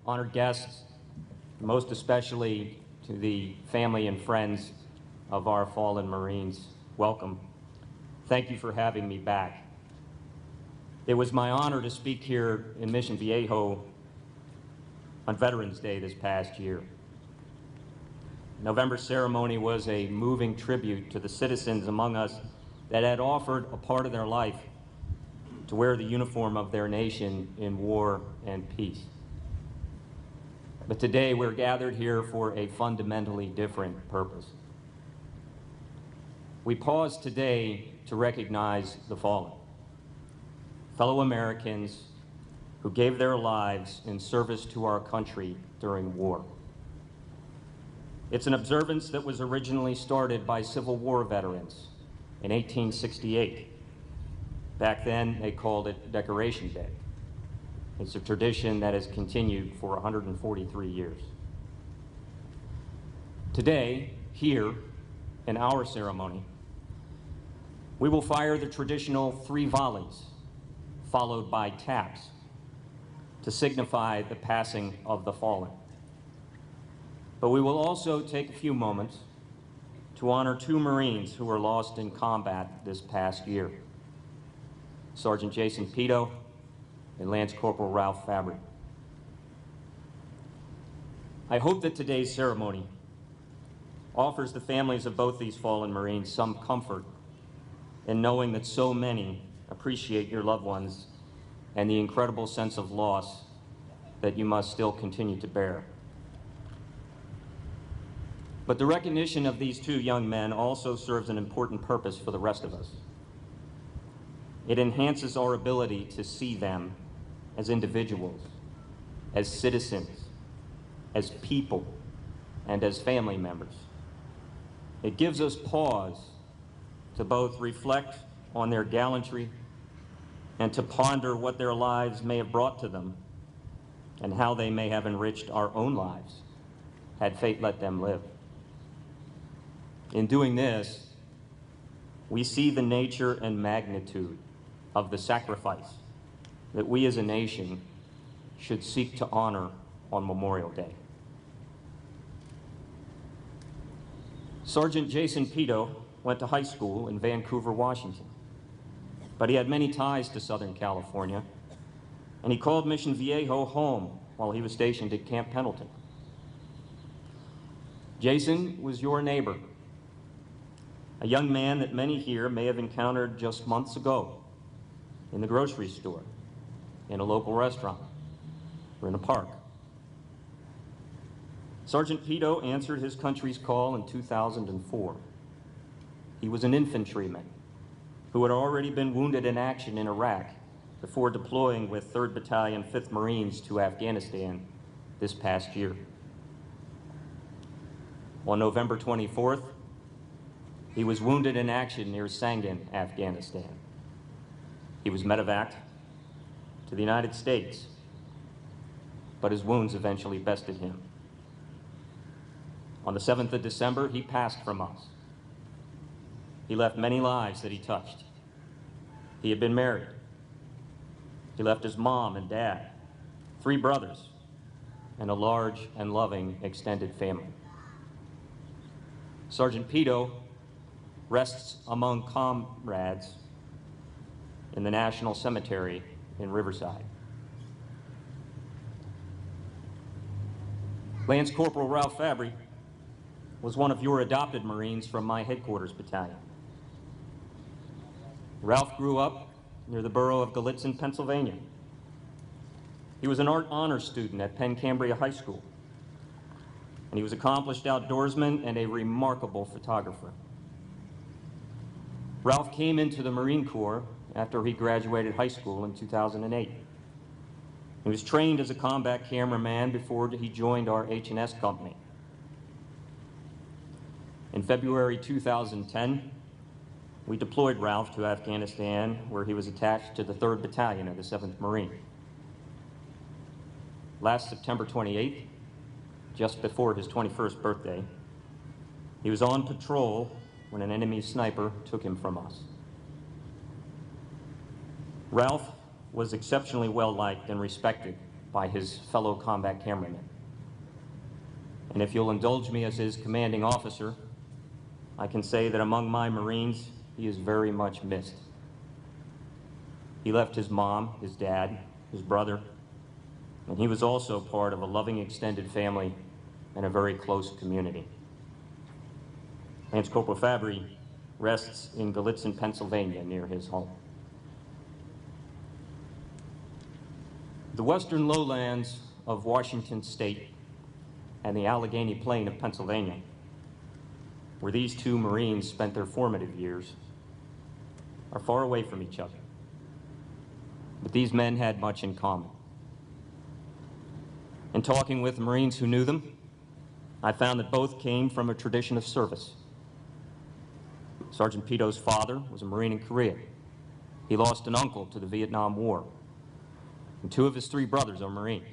honored guests, most especially to the family and friends of our fallen Marines, welcome. Thank you for having me back. It was my honor to speak here in Mission Viejo on Veterans Day this past year. November ceremony was a moving tribute to the citizens among us that had offered a part of their life to wear the uniform of their nation in war and peace. But today we're gathered here for a fundamentally different purpose. We pause today to recognize the fallen, fellow Americans who gave their lives in service to our country during war. It's an observance that was originally started by Civil War veterans in 1868. Back then, they called it Decoration Day. It's a tradition that has continued for 143 years. Today, here, in our ceremony, we will fire the traditional 3 volleys, followed by taps, to signify the passing of the fallen. But we will also take a few moments to honor 2 Marines who were lost in combat this past year, Sergeant Jason Pito and Lance Corporal Ralph Fabry. I hope that today's ceremony offers the families of both these fallen Marines some comfort in knowing that so many appreciate your loved ones and the incredible sense of loss that you must still continue to bear. But the recognition of these 2 young men also serves an important purpose for the rest of us. It enhances our ability to see them as individuals, as citizens, as people, and as family members. It gives us pause to both reflect on their gallantry and to ponder what their lives may have brought to them and how they may have enriched our own lives had fate let them live. In doing this, we see the nature and magnitude of the sacrifice that we as a nation should seek to honor on Memorial Day. Sergeant Jason Pito went to high school in Vancouver, Washington, but he had many ties to Southern California, and he called Mission Viejo home while he was stationed at Camp Pendleton. Jason was your neighbor, a young man that many here may have encountered just months ago in the grocery store, in a local restaurant, or in a park. Sergeant Pito answered his country's call in 2004. He was an infantryman who had already been wounded in action in Iraq before deploying with 3rd Battalion, 5th Marines to Afghanistan this past year. On November 24th, he was wounded in action near Sangin, Afghanistan. He was medevaced to the United States, but his wounds eventually bested him. On the 7th of December, he passed from us. He left many lives that he touched. He had been married. He left his mom and dad, 3 brothers, and a large and loving extended family. Sergeant Pito rests among comrades in the National Cemetery in Riverside. Lance Corporal Ralph Fabry was one of your adopted Marines from my headquarters battalion. Ralph grew up near the borough of Gallitzin, Pennsylvania. He was an art honors student at Penn Cambria High School, and he was an accomplished outdoorsman and a remarkable photographer. Ralph came into the Marine Corps after he graduated high school in 2008. He was trained as a combat cameraman before he joined our H&S company. In February 2010, we deployed Ralph to Afghanistan, where he was attached to the 3rd Battalion of the 7th Marine. Last September 28th, just before his 21st birthday, he was on patrol when an enemy sniper took him from us. Ralph was exceptionally well-liked and respected by his fellow combat cameramen. And if you'll indulge me as his commanding officer, I can say that among my Marines, he is very much missed. He left his mom, his dad, his brother, and he was also part of a loving extended family and a very close community. Lance Corporal Fabry rests in Gallitzin, Pennsylvania, near his home. The western lowlands of Washington State and the Allegheny Plain of Pennsylvania, where these two Marines spent their formative years, are far away from each other. But these men had much in common. In talking with Marines who knew them, I found that both came from a tradition of service. Sergeant Peto's father was a Marine in Korea. He lost an uncle to the Vietnam War, and two of his three brothers are Marines.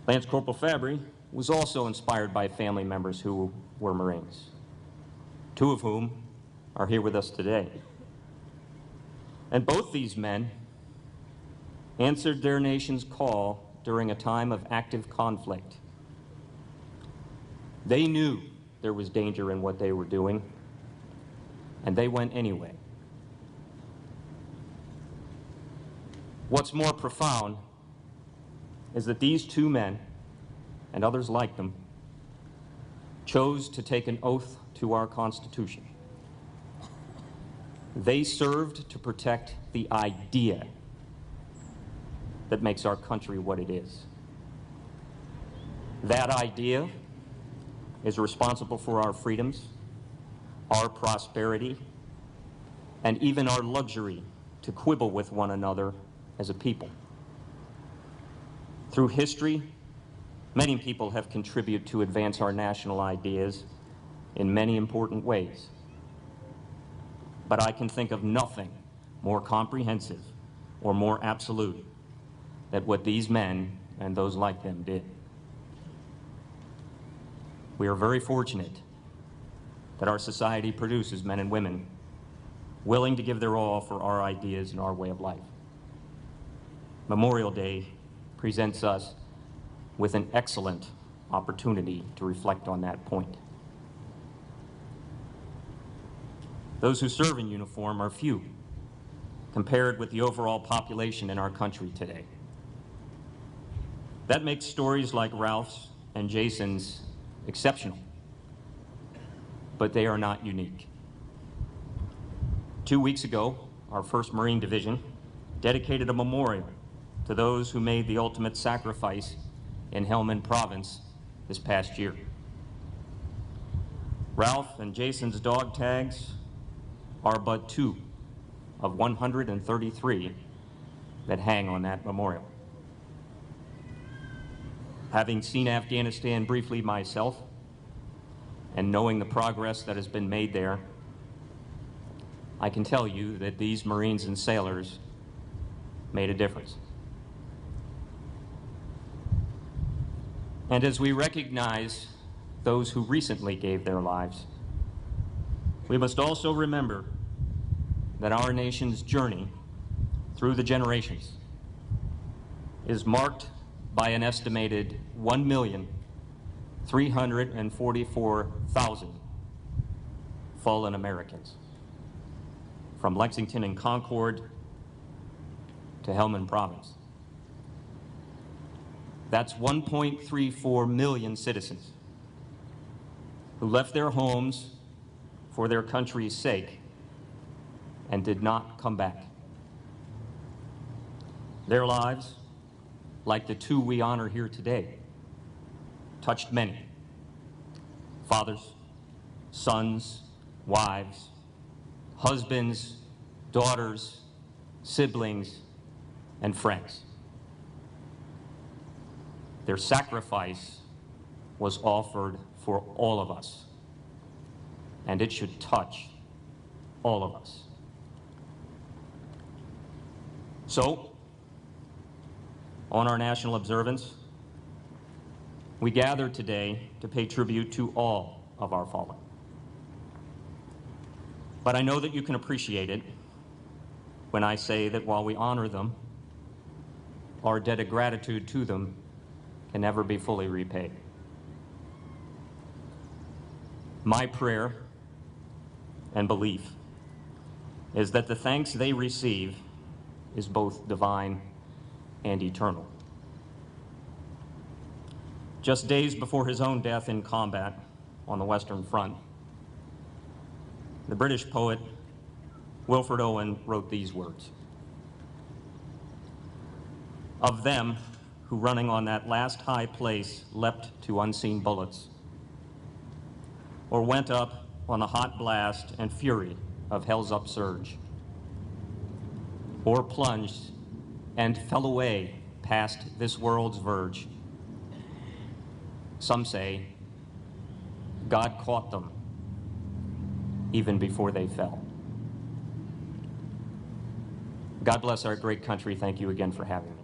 Lance Corporal Fabry was also inspired by family members who were Marines, two of whom are here with us today. And both these men answered their nation's call during a time of active conflict. They knew there was danger in what they were doing, and they went anyway. What's more profound is that these two men, and others like them, chose to take an oath to our Constitution. They served to protect the idea that makes our country what it is. That idea is responsible for our freedoms, our prosperity, and even our luxury to quibble with one another as a people. Through history, many people have contributed to advance our national ideas in many important ways. But I can think of nothing more comprehensive or more absolute than what these men and those like them did. We are very fortunate that our society produces men and women willing to give their all for our ideas and our way of life. Memorial Day presents us with an excellent opportunity to reflect on that point. Those who serve in uniform are few compared with the overall population in our country today. That makes stories like Ralph's and Jason's exceptional, but they are not unique. 2 weeks ago, our 1st Marine Division dedicated a memorial to those who made the ultimate sacrifice in Helmand Province this past year. Ralph and Jason's dog tags are but 2 of 133 that hang on that memorial. Having seen Afghanistan briefly myself, and knowing the progress that has been made there, I can tell you that these Marines and sailors made a difference. And as we recognize those who recently gave their lives, we must also remember that our nation's journey through the generations is marked by an estimated 1,344,000 fallen Americans, from Lexington and Concord to Helmand Province. That's 1.34 million citizens who left their homes for their country's sake and did not come back. Their lives, like the 2 we honor here today, touched many: fathers, sons, wives, husbands, daughters, siblings, and friends. Their sacrifice was offered for all of us, and it should touch all of us. So, on our national observance, we gather today to pay tribute to all of our fallen. But I know that you can appreciate it when I say that while we honor them, our debt of gratitude to them can never be fully repaid. My prayer and belief is that the thanks they receive is both divine and eternal. Just days before his own death in combat on the Western Front, the British poet Wilfred Owen wrote these words: "Of them who running on that last high place leapt to unseen bullets, or went up on the hot blast and fury of hell's upsurge, or plunged and fell away past this world's verge. Some say God caught them even before they fell." God bless our great country. Thank you again for having me.